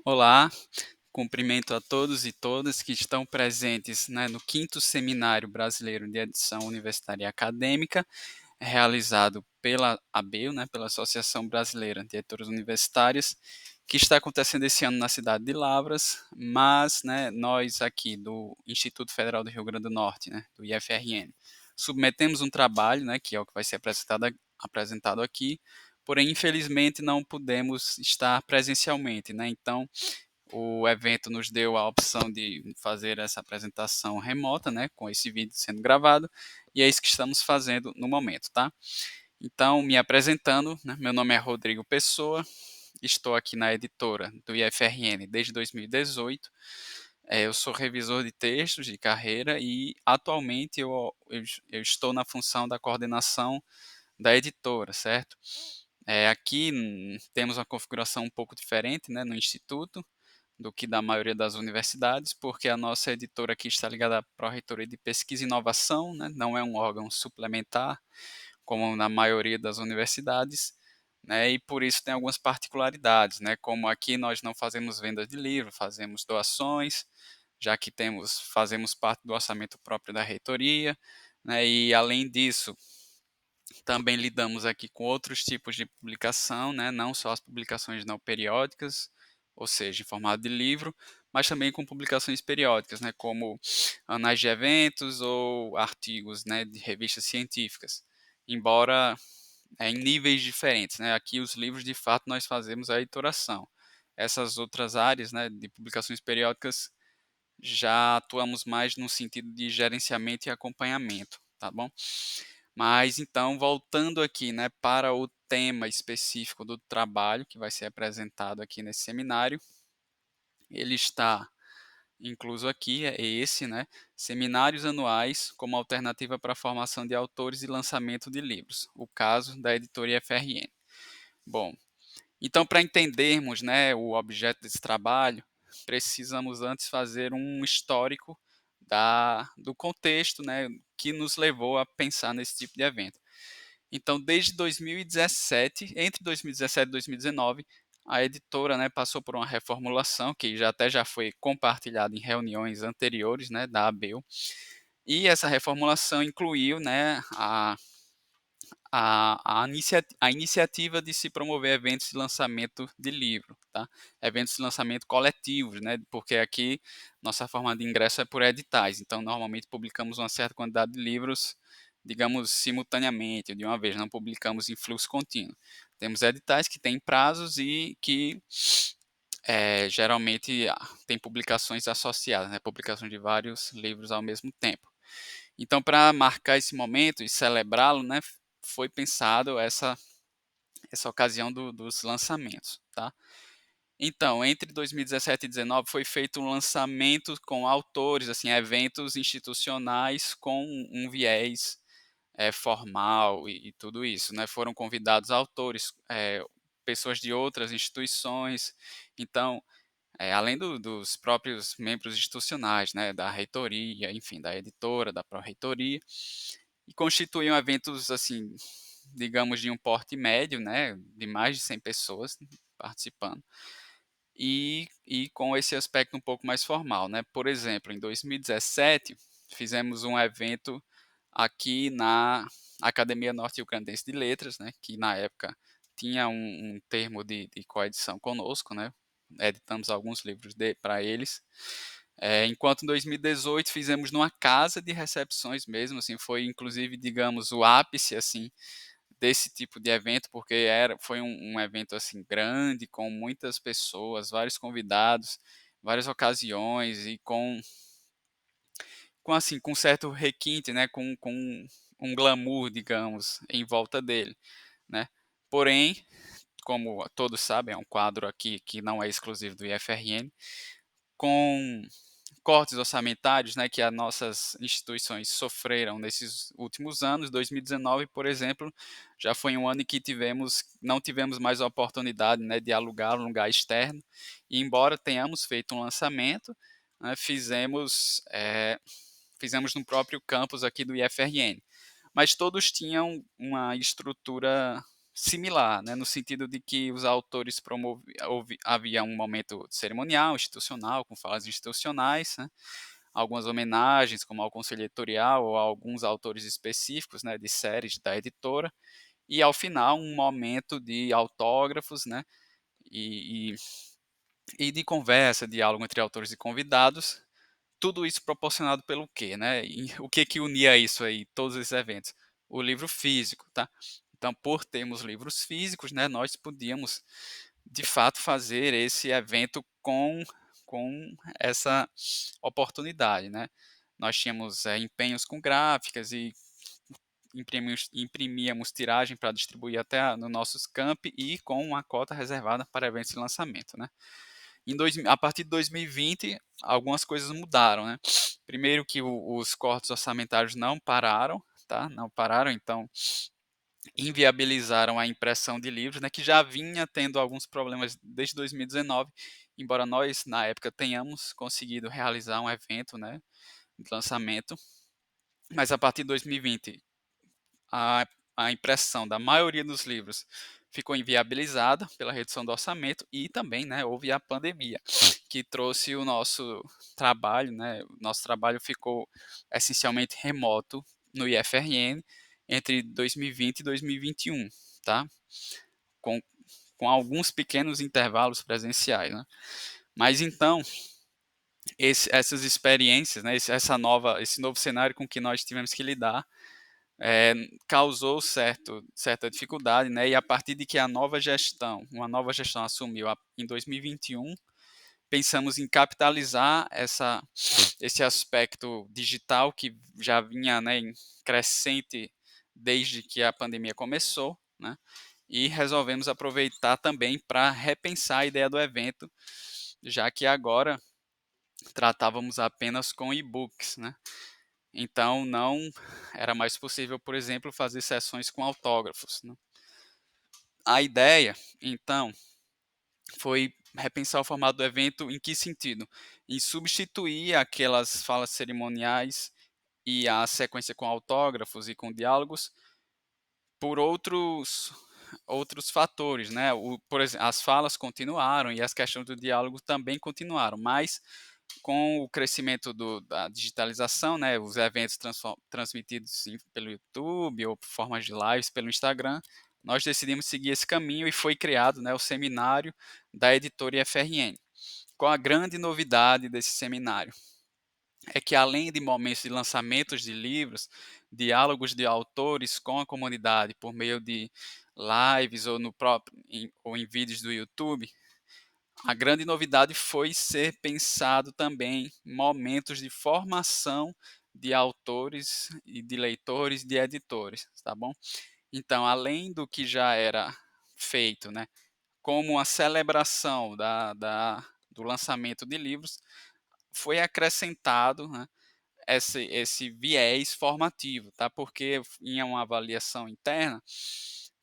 Olá, cumprimento a todos e todas que estão presentes, né, no quinto Seminário Brasileiro de Edição Universitária e Acadêmica, realizado pela ABEU, né, pela Associação Brasileira de Editoras Universitárias, que está acontecendo esse ano na cidade de Lavras, mas, né, nós aqui do Instituto Federal do Rio Grande do Norte, né, do IFRN, submetemos um trabalho, né, que é o que vai ser apresentado aqui, porém, infelizmente, não pudemos estar presencialmente, né, então o evento nos deu a opção de fazer essa apresentação remota, né, com esse vídeo sendo gravado, e é isso que estamos fazendo no momento, tá? Então, me apresentando, né, meu nome é Rodrigo Pessoa, estou aqui na editora do IFRN desde 2018. Eu sou revisor de textos de carreira e atualmente eu estou na função da coordenação da editora, certo? Aqui temos uma configuração um pouco diferente, né, no Instituto do que da maioria das universidades, porque a nossa editora aqui está ligada à Pró-Reitoria de Pesquisa e Inovação, né, não é um órgão suplementar, como na maioria das universidades, né, e por isso tem algumas particularidades, né, como aqui nós não fazemos venda de livro, fazemos doações, já que fazemos parte do orçamento próprio da reitoria, né, e além disso, também lidamos aqui com outros tipos de publicação, né, não só as publicações não periódicas, ou seja, em formato de livro, mas também com publicações periódicas, né, como anais de eventos ou artigos, né, de revistas científicas. Embora em níveis diferentes, né, aqui os livros de fato nós fazemos a editoração. Essas outras áreas, né, de publicações periódicas já atuamos mais no sentido de gerenciamento e acompanhamento, tá bom? Mas então, voltando aqui, né, para o tema específico do trabalho que vai ser apresentado aqui nesse seminário, ele está incluso aqui, é esse, né, seminários anuais como alternativa para a formação de autores e lançamento de livros, o caso da editoria FRN. Bom, então para entendermos, né, o objeto desse trabalho, precisamos antes fazer um histórico do contexto, né, que nos levou a pensar nesse tipo de evento. Então, desde 2017, entre 2017 e 2019, a editora, né, passou por uma reformulação que já foi compartilhada em reuniões anteriores, né, da ABEU, e essa reformulação incluiu, né, a iniciativa de se promover eventos de lançamento de livro, tá? Eventos de lançamento coletivos, né? Porque aqui nossa forma de ingresso é por editais, então normalmente publicamos uma certa quantidade de livros, digamos, simultaneamente, de uma vez, não publicamos em fluxo contínuo. Temos editais que têm prazos e que geralmente tem publicações associadas, né? Publicação de vários livros ao mesmo tempo. Então, para marcar esse momento e celebrá-lo, né, foi pensado essa ocasião dos lançamentos, tá? Então, entre 2017 e 2019 foi feito um lançamento com autores, assim, eventos institucionais com um viés formal e tudo isso, né? Foram convidados autores, pessoas de outras instituições, então, além dos próprios membros institucionais, né, da reitoria, enfim, da editora, da pró-reitoria, e constituíam eventos, assim, digamos, de um porte médio, né, de mais de 100 pessoas participando, e com esse aspecto um pouco mais formal, né. Por exemplo, em 2017, fizemos um evento aqui na Academia Norte-Rio-Grandense de Letras, né, que na época tinha um termo de coedição conosco, né, editamos alguns livros para eles. Enquanto em 2018 fizemos numa casa de recepções mesmo, assim, foi inclusive, digamos, o ápice, assim, desse tipo de evento, porque foi um evento, assim, grande, com muitas pessoas, vários convidados, várias ocasiões e assim, com certo requinte, né, com um glamour, digamos, em volta dele, né. Porém, como todos sabem, é um quadro aqui que não é exclusivo do IFRN, com cortes orçamentários, né, que as nossas instituições sofreram nesses últimos anos. 2019, por exemplo, já foi um ano em que não tivemos mais a oportunidade, né, de alugar um lugar externo. E embora tenhamos feito um lançamento, né, fizemos no próprio campus aqui do IFRN. Mas todos tinham uma estrutura, similar, né, no sentido de que os autores havia um momento cerimonial, institucional, com falas institucionais, né, algumas homenagens, como ao conselho editorial ou a alguns autores específicos, né, de séries da editora, e ao final um momento de autógrafos, né, e, e, e de conversa, diálogo entre autores e convidados, tudo isso proporcionado pelo quê, né? E o que que unia isso aí, todos esses eventos? O livro físico, tá? Então, por termos livros físicos, né, nós podíamos, de fato, fazer esse evento com essa oportunidade, né? Nós tínhamos empenhos com gráficas e imprimíamos tiragem para distribuir até no nossos campi e com uma cota reservada para eventos de lançamento, né? A partir de 2020, algumas coisas mudaram, né? Primeiro que os cortes orçamentários não pararam, tá? Não pararam, então inviabilizaram a impressão de livros, né? Que já vinha tendo alguns problemas desde 2019, embora nós na época tenhamos conseguido realizar um evento, né? De lançamento, mas a partir de 2020 a, a impressão da maioria dos livros ficou inviabilizada pela redução do orçamento e também, né, houve a pandemia, que trouxe o nosso trabalho, né, o nosso trabalho ficou essencialmente remoto no IFRN entre 2020 e 2021, tá? Com, com alguns pequenos intervalos presenciais, né? Mas então, essas experiências, né, esse novo cenário com que nós tivemos que lidar, eh, causou certa dificuldade, né? E a partir de que uma nova gestão assumiu em 2021, pensamos em capitalizar esse aspecto digital que já vinha, né, em crescente desde que a pandemia começou, né? E resolvemos aproveitar também para repensar a ideia do evento, já que agora tratávamos apenas com e-books, né? Então não era mais possível, por exemplo, fazer sessões com autógrafos, né. A ideia, então, foi repensar o formato do evento em que sentido? Em substituir aquelas falas cerimoniais e a sequência com autógrafos e com diálogos por outros fatores, né. Por exemplo, as falas continuaram e as questões do diálogo também continuaram, mas com o crescimento da digitalização, né, os eventos transmitidos pelo YouTube ou por formas de lives pelo Instagram, nós decidimos seguir esse caminho e foi criado, né, o seminário da editora IFRN. Qual a grande novidade desse seminário? É que além de momentos de lançamentos de livros, diálogos de autores com a comunidade por meio de lives ou, ou em vídeos do YouTube, a grande novidade foi ser pensado também momentos de formação de autores e de leitores, de editores, tá bom? Então, além do que já era feito, né, como a celebração do lançamento de livros, foi acrescentado, né, esse viés formativo, tá? Porque em uma avaliação interna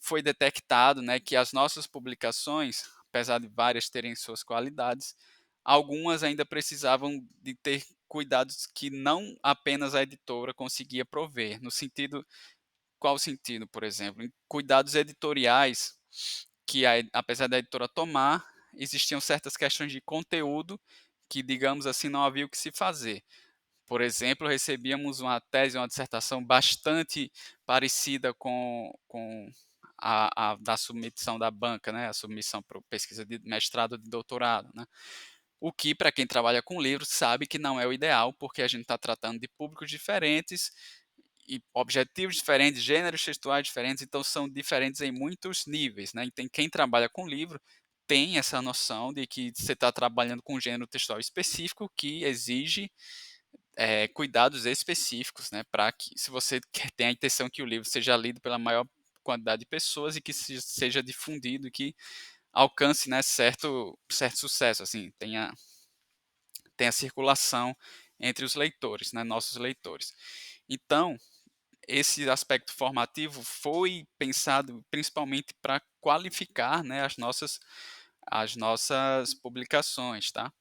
foi detectado, né, que as nossas publicações, apesar de várias terem suas qualidades, algumas ainda precisavam de ter cuidados que não apenas a editora conseguia prover, no sentido, qual sentido, por exemplo? Em cuidados editoriais que apesar da editora tomar, existiam certas questões de conteúdo que, digamos assim, não havia o que se fazer. Por exemplo, recebíamos uma tese, uma dissertação bastante parecida com a da submissão da banca, né, a submissão para pesquisa de mestrado, de doutorado, né. O que, para quem trabalha com livros, sabe que não é o ideal, porque a gente está tratando de públicos diferentes e objetivos diferentes, gêneros textuais diferentes, então são diferentes em muitos níveis, né. Então quem trabalha com livro tem essa noção de que você está trabalhando com um gênero textual específico que exige cuidados específicos, né, para que se você tem a intenção que o livro seja lido pela maior quantidade de pessoas e que seja difundido e que alcance, né, certo sucesso, assim, tenha circulação entre os leitores, né, nossos leitores. Então, esse aspecto formativo foi pensado principalmente para qualificar, né, as nossas publicações, tá?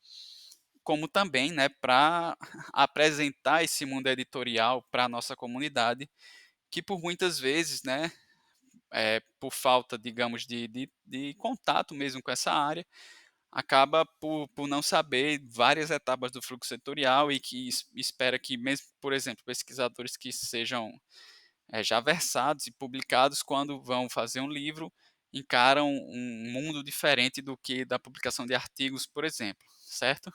Como também, né, para apresentar esse mundo editorial para a nossa comunidade, que por muitas vezes, né, por falta, digamos, de contato mesmo com essa área, acaba por não saber várias etapas do fluxo setorial e que espera que mesmo, por exemplo, pesquisadores que sejam já versados e publicados, quando vão fazer um livro, encaram um mundo diferente do que da publicação de artigos, por exemplo, certo?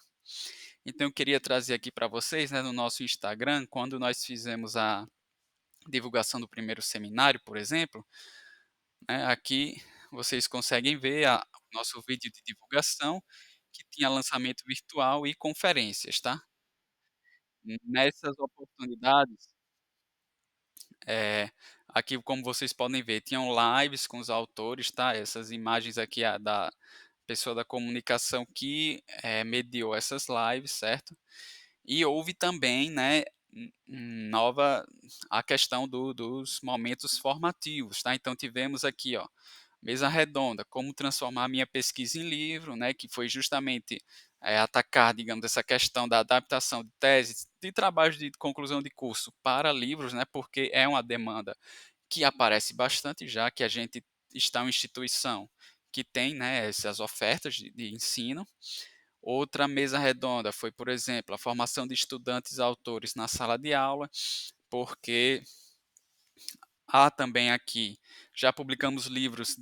Então eu queria trazer aqui para vocês, né, no nosso Instagram, quando nós fizemos a divulgação do primeiro seminário, por exemplo, né, aqui vocês conseguem ver o nosso vídeo de divulgação, que tinha lançamento virtual e conferências, tá? Nessas oportunidades, aqui como vocês podem ver, tinham lives com os autores, tá? Essas imagens aqui da pessoa da comunicação que mediou essas lives, certo? E houve também, né, nova a questão dos momentos formativos, tá? Então tivemos aqui, ó, mesa redonda, como transformar a minha pesquisa em livro, né, que foi justamente atacar, digamos, essa questão da adaptação de teses, de trabalhos de conclusão de curso para livros, né, porque é uma demanda que aparece bastante já que a gente está em uma instituição que tem, né, essas ofertas de ensino. Outra mesa redonda foi, por exemplo, a formação de estudantes autores na sala de aula, porque há também aqui, já publicamos livros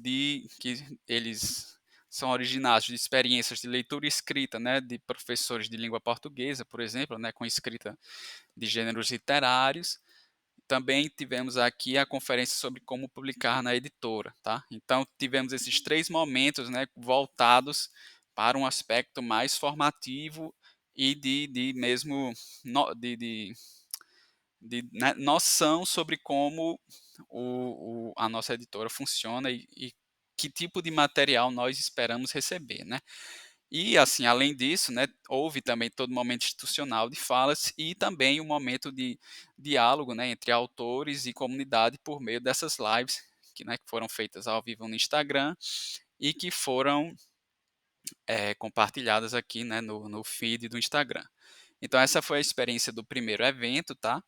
que eles são originários de experiências de leitura e escrita, né, de professores de língua portuguesa, por exemplo, né, com escrita de gêneros literários. Também tivemos aqui a conferência sobre como publicar na editora, tá? Então tivemos esses 3 momentos, né, voltados para um aspecto mais formativo e de mesmo no de, né, noção sobre como a nossa editora funciona e que tipo de material nós esperamos receber, né? E, assim, além disso, né, houve também todo o momento institucional de falas e também o momento de diálogo, né, entre autores e comunidade por meio dessas lives que, né, que foram feitas ao vivo no Instagram e que foram compartilhadas aqui, né, no feed do Instagram. Então essa foi a experiência do primeiro evento, tá?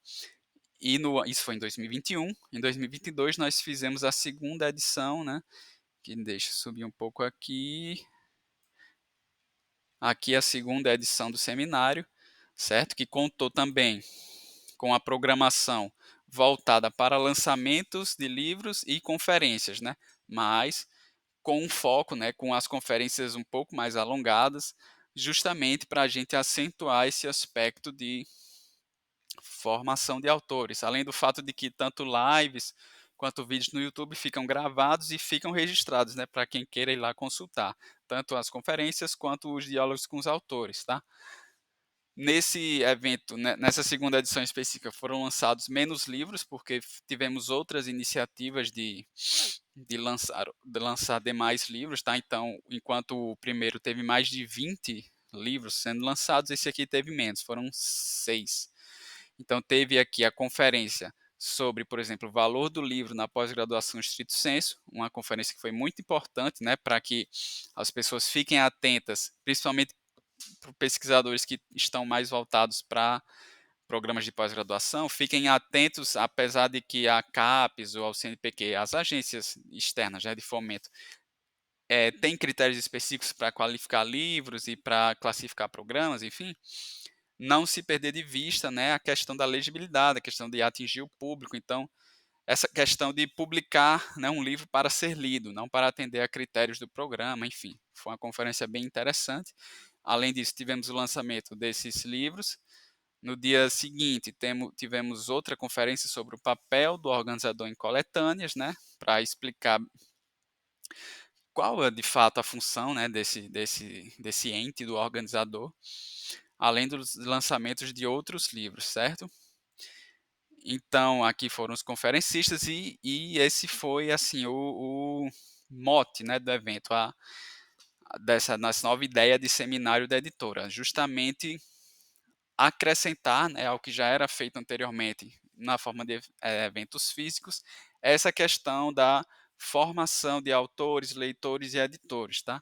E isso foi em 2021. Em 2022 nós fizemos a segunda edição, né? Que deixa eu subir um pouco aqui. Aqui a segunda edição do seminário, certo? Que contou também com a programação voltada para lançamentos de livros e conferências, né? Mas com um foco, né? Com as conferências um pouco mais alongadas, justamente para a gente acentuar esse aspecto de formação de autores, além do fato de que tanto lives quanto vídeos no YouTube ficam gravados e ficam registrados, né, para quem queira ir lá consultar, tanto as conferências quanto os diálogos com os autores, tá? Nesse evento, né, nessa segunda edição específica, foram lançados menos livros, porque tivemos outras iniciativas de lançar demais livros, tá? Então, enquanto o primeiro teve mais de 20 livros sendo lançados, esse aqui teve menos, foram 6. Então, teve aqui a conferência sobre, por exemplo, o valor do livro na pós-graduação estrito sensu, uma conferência que foi muito importante, né, para que as pessoas fiquem atentas, principalmente para pesquisadores que estão mais voltados para programas de pós-graduação, fiquem atentos, apesar de que a CAPES ou ao CNPq, as agências externas, né, de fomento, têm critérios específicos para qualificar livros e para classificar programas, enfim, não se perder de vista, né, a questão da legibilidade, a questão de atingir o público. Então, essa questão de publicar, né, um livro para ser lido, não para atender a critérios do programa, enfim. Foi uma conferência bem interessante. Além disso, tivemos o lançamento desses livros. No dia seguinte, tivemos outra conferência sobre o papel do organizador em coletâneas, né, para explicar qual é de fato a função, né, desse ente, do organizador, além dos lançamentos de outros livros, certo? Então, aqui foram os conferencistas e esse foi, assim, o mote, né, do evento, dessa nossa nova ideia de seminário da editora, justamente acrescentar, né, ao que já era feito anteriormente na forma de eventos físicos, essa questão da formação de autores, leitores e editores, tá?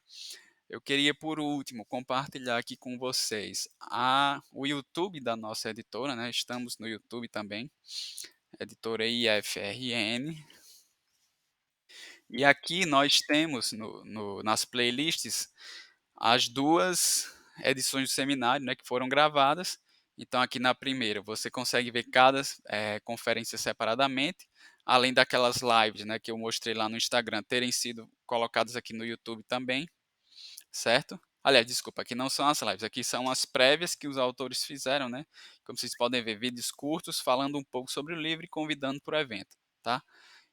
Eu queria, por último, compartilhar aqui com vocês o YouTube da nossa editora, né? Estamos no YouTube também, editora IFRN. E aqui nós temos nas playlists as 2 edições do seminário, né, que foram gravadas. Então aqui na primeira você consegue ver cada, conferência separadamente, além daquelas lives, né, que eu mostrei lá no Instagram terem sido colocadas aqui no YouTube também, certo? Aliás, desculpa, aqui não são as lives, aqui são as prévias que os autores fizeram, né. Como vocês podem ver, vídeos curtos falando um pouco sobre o livro e convidando para o evento, tá?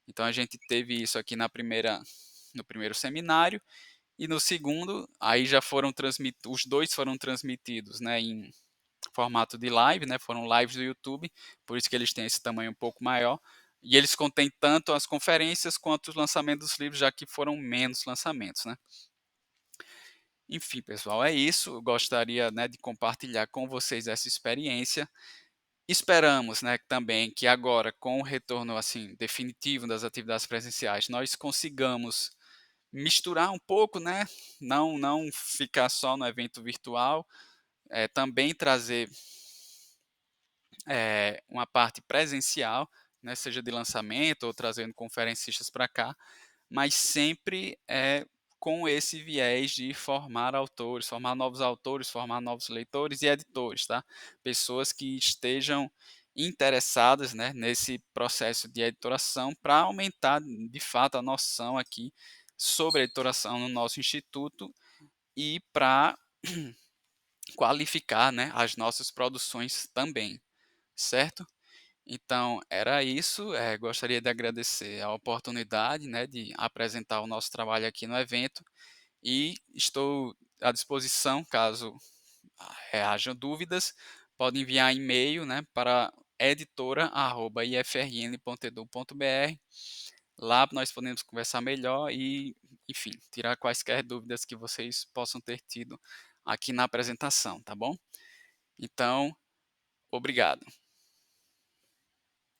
Então a gente teve isso aqui no primeiro seminário, e no segundo, aí já foram transmitidos, os 2 foram transmitidos, né, em formato de live, né, foram lives do YouTube, por isso que eles têm esse tamanho um pouco maior, e eles contêm tanto as conferências quanto os lançamentos dos livros, já que foram menos lançamentos, né. Enfim, pessoal, é isso, eu gostaria, né, de compartilhar com vocês essa experiência. Esperamos, né, também que agora com o retorno, assim, definitivo das atividades presenciais, nós consigamos misturar um pouco, né, não ficar só no evento virtual, também trazer, uma parte presencial, né, seja de lançamento ou trazendo conferencistas para cá, mas sempre, com esse viés de formar novos autores, formar novos leitores e editores, tá. Pessoas que estejam interessadas, né, nesse processo de editoração para aumentar, de fato, a noção aqui sobre a editoração no nosso instituto e para qualificar, né, as nossas produções também, certo? Então era isso, gostaria de agradecer a oportunidade, né, de apresentar o nosso trabalho aqui no evento e estou à disposição caso, hajam dúvidas, pode enviar e-mail, né, para editora@ifrn.edu.br. Lá nós podemos conversar melhor e, enfim, tirar quaisquer dúvidas que vocês possam ter tido aqui na apresentação, tá bom? Então, obrigado.